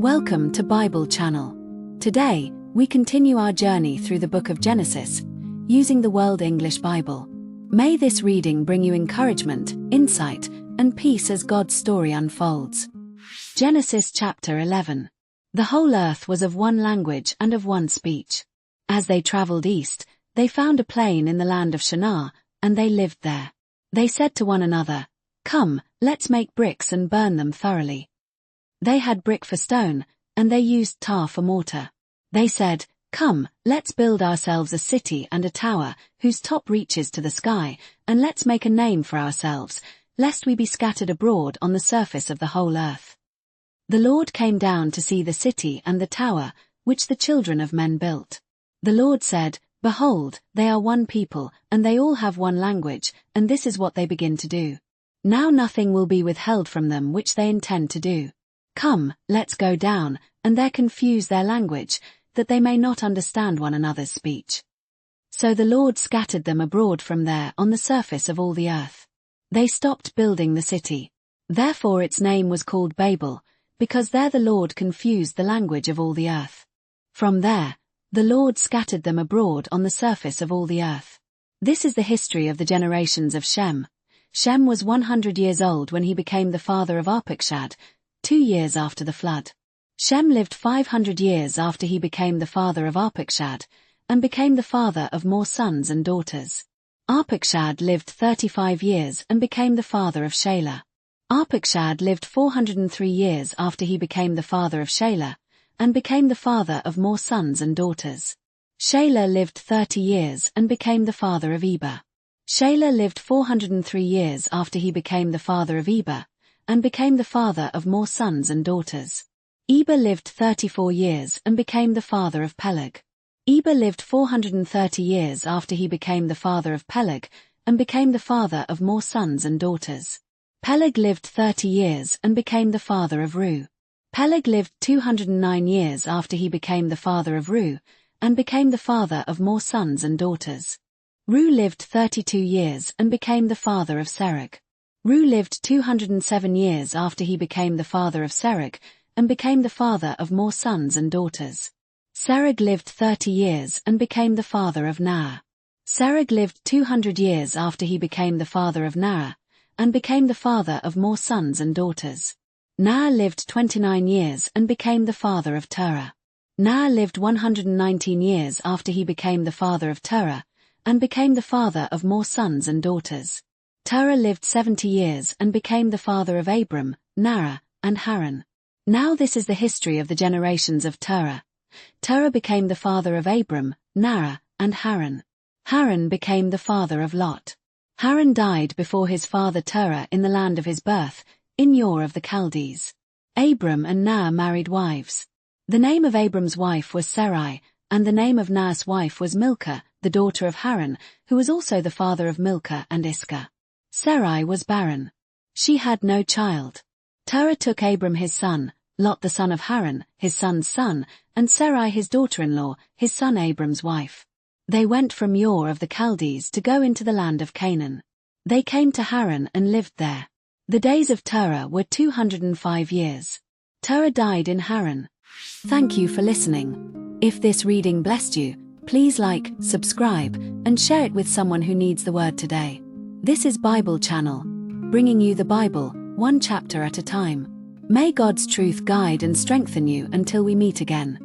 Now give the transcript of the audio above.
Welcome to Bible Channel. Today, we continue our journey through the book of Genesis, using the World English Bible. May this reading bring you encouragement, insight, and peace as God's story unfolds. Genesis chapter 11. The whole earth was of one language and of one speech. As they traveled east, they found a plain in the land of Shinar, and they lived there. They said to one another, "Come, let's make bricks and burn them thoroughly." They had brick for stone, and they used tar for mortar. They said, "Come, let's build ourselves a city and a tower, whose top reaches to the sky, and let's make a name for ourselves, lest we be scattered abroad on the surface of the whole earth." The Lord came down to see the city and the tower, which the children of men built. The Lord said, "Behold, they are one people, and they all have one language, and this is what they begin to do. Now nothing will be withheld from them which they intend to do. Come, let's go down, and there confuse their language, that they may not understand one another's speech." So the Lord scattered them abroad from there on the surface of all the earth. They stopped building the city. Therefore its name was called Babel, because there the Lord confused the language of all the earth. From there, the Lord scattered them abroad on the surface of all the earth. This is the history of the generations of Shem. Shem was 100 years old when he became the father of Arpachshad, 2 years after the flood. Shem lived 500 years after he became the father of Arpachshad, and became the father of more sons and daughters. Arpachshad lived 35 years and became the father of Shelah. Arpachshad lived 403 years after he became the father of Shelah, and became the father of more sons and daughters. Shelah lived 30 years and became the father of Eber. Shelah lived 403 years after he became the father of Eber, and became the father of more sons and daughters. Eber lived 34 years and became the father of Peleg. Eber lived 430 years after he became the father of Peleg, and became the father of more sons and daughters. Peleg lived 30 years and became the father of Reu. Peleg lived 209 years after he became the father of Reu, and became the father of more sons and daughters. Reu lived 32 years and became the father of Serug. Reu lived 207 years after he became the father of Serug, and became the father of more sons and daughters. Serug lived 30 years and became the father of Naah. Serug lived 200 years after he became the father of Naah, and became the father of more sons and daughters. Naah lived 29 years and became the father of Terah. Naah lived 119 years after he became the father of Terah, and became the father of more sons and daughters. Terah lived 70 years and became the father of Abram, Nahor, and Haran. Now this is the history of the generations of Terah. Terah became the father of Abram, Nahor, and Haran. Haran became the father of Lot. Haran died before his father Terah in the land of his birth, in Ur of the Chaldees. Abram and Nahor married wives. The name of Abram's wife was Sarai, and the name of Nahor's wife was Milcah, the daughter of Haran, who was also the father of Milcah and Iscah. Sarai was barren. She had no child. Terah took Abram his son, Lot the son of Haran, his son's son, and Sarai his daughter-in-law, his son Abram's wife. They went from Ur of the Chaldees to go into the land of Canaan. They came to Haran and lived there. The days of Terah were 205 years. Terah died in Haran. Thank you for listening. If this reading blessed you, please like, subscribe, and share it with someone who needs the word today. This is Bible Channel, bringing you the Bible, one chapter at a time. May God's truth guide and strengthen you until we meet again.